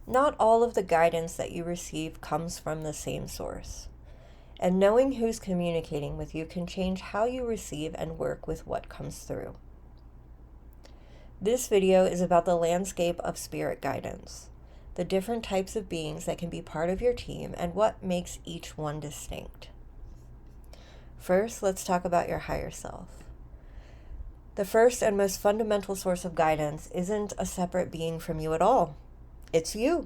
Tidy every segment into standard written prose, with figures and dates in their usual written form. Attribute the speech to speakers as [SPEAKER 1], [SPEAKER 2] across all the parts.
[SPEAKER 1] Not all of the guidance that you receive comes from the same source, and knowing who's communicating with you can change how you receive and work with what comes through. This video is about the landscape of spirit guidance, the different types of beings that can be part of your team, and what makes each one distinct. First, let's talk about your higher self. The first and most fundamental source of guidance isn't a separate being from you at all. It's you,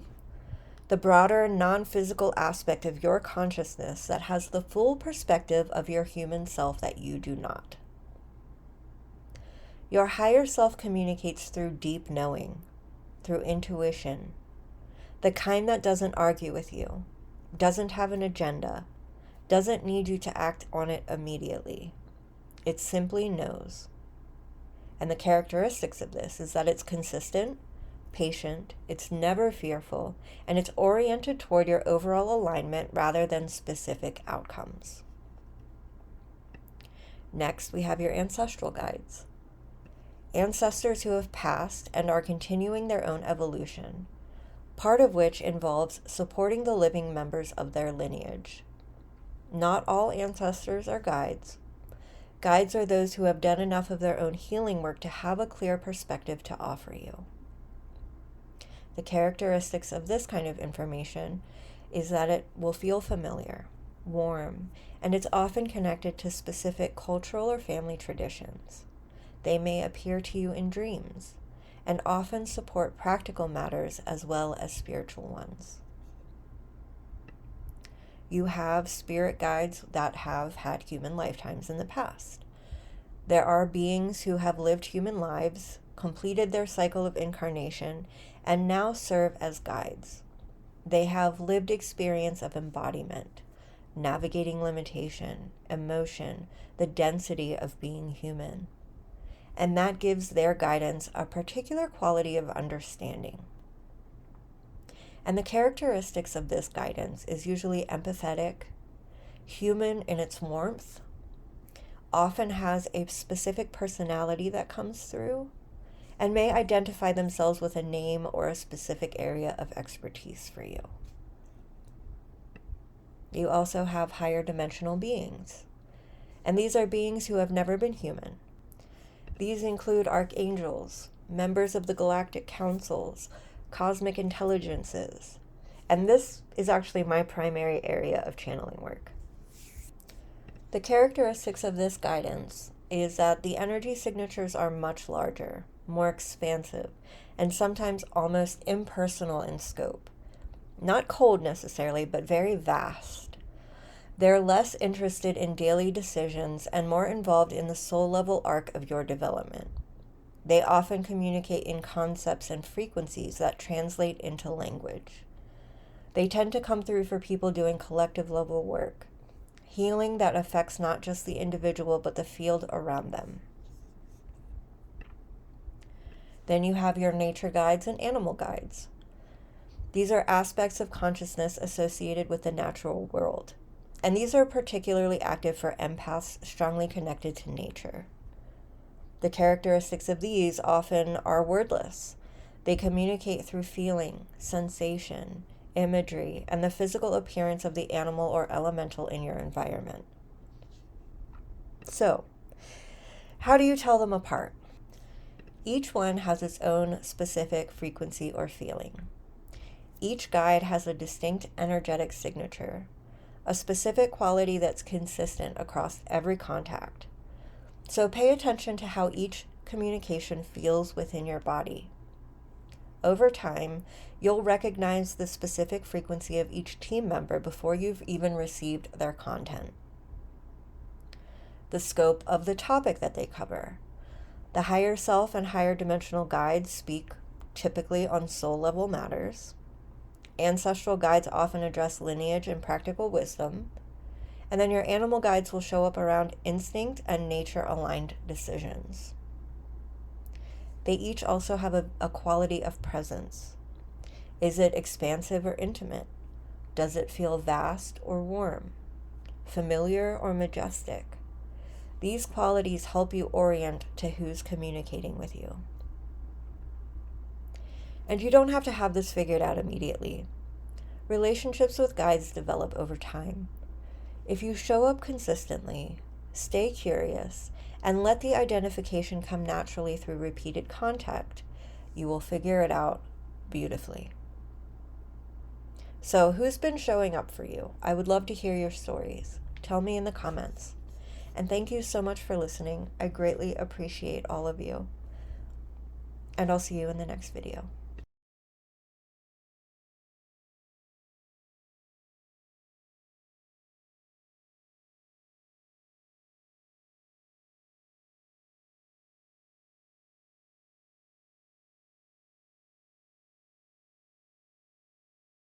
[SPEAKER 1] the broader, non-physical aspect of your consciousness that has the full perspective of your human self that you do not. Your higher self communicates through deep knowing, through intuition, the kind that doesn't argue with you, doesn't have an agenda, doesn't need you to act on it immediately. It simply knows. And the characteristics of this is that it's consistent, patient, it's never fearful, and it's oriented toward your overall alignment rather than specific outcomes. Next, we have your ancestral guides. Ancestors who have passed and are continuing their own evolution, part of which involves supporting the living members of their lineage. Not all ancestors are guides. Guides are those who have done enough of their own healing work to have a clear perspective to offer you. The characteristics of this kind of information is that it will feel familiar, warm, and it's often connected to specific cultural or family traditions. They may appear to you in dreams, and often support practical matters as well as spiritual ones. You have spirit guides that have had human lifetimes in the past. There are beings who have lived human lives, completed their cycle of incarnation, and now serve as guides. They have lived experience of embodiment, navigating limitation, emotion, the density of being human. And that gives their guidance a particular quality of understanding. And the characteristics of this guidance is usually empathetic, human in its warmth, often has a specific personality that comes through, and may identify themselves with a name or a specific area of expertise for you. You also have higher dimensional beings, and these are beings who have never been human. These include archangels, members of the galactic councils, cosmic intelligences, and this is actually my primary area of channeling work. The characteristics of this guidance is that the energy signatures are much larger, more expansive, and sometimes almost impersonal in scope. Not cold necessarily, but very vast. They're less interested in daily decisions and more involved in the soul level arc of your development. They often communicate in concepts and frequencies that translate into language. They tend to come through for people doing collective level work, healing that affects not just the individual but the field around them. Then you have your nature guides and animal guides. These are aspects of consciousness associated with the natural world, and these are particularly active for empaths strongly connected to nature. The characteristics of these often are wordless. They communicate through feeling, sensation, imagery, and the physical appearance of the animal or elemental in your environment. So, how do you tell them apart? Each one has its own specific frequency or feeling. Each guide has a distinct energetic signature, a specific quality that's consistent across every contact. So pay attention to how each communication feels within your body. Over time, you'll recognize the specific frequency of each team member before you've even received their content. The scope of the topic that they cover. The higher self and higher dimensional guides speak typically on soul level matters. Ancestral guides often address lineage and practical wisdom. And then your animal guides will show up around instinct and nature-aligned decisions. They each also have a quality of presence. Is it expansive or intimate? Does it feel vast or warm? Familiar or majestic? These qualities help you orient to who's communicating with you. And you don't have to have this figured out immediately. Relationships with guides develop over time. If you show up consistently, stay curious, and let the identification come naturally through repeated contact, you will figure it out beautifully. So, who's been showing up for you? I would love to hear your stories. Tell me in the comments. And thank you so much for listening. I greatly appreciate all of you. And I'll see you in the next video.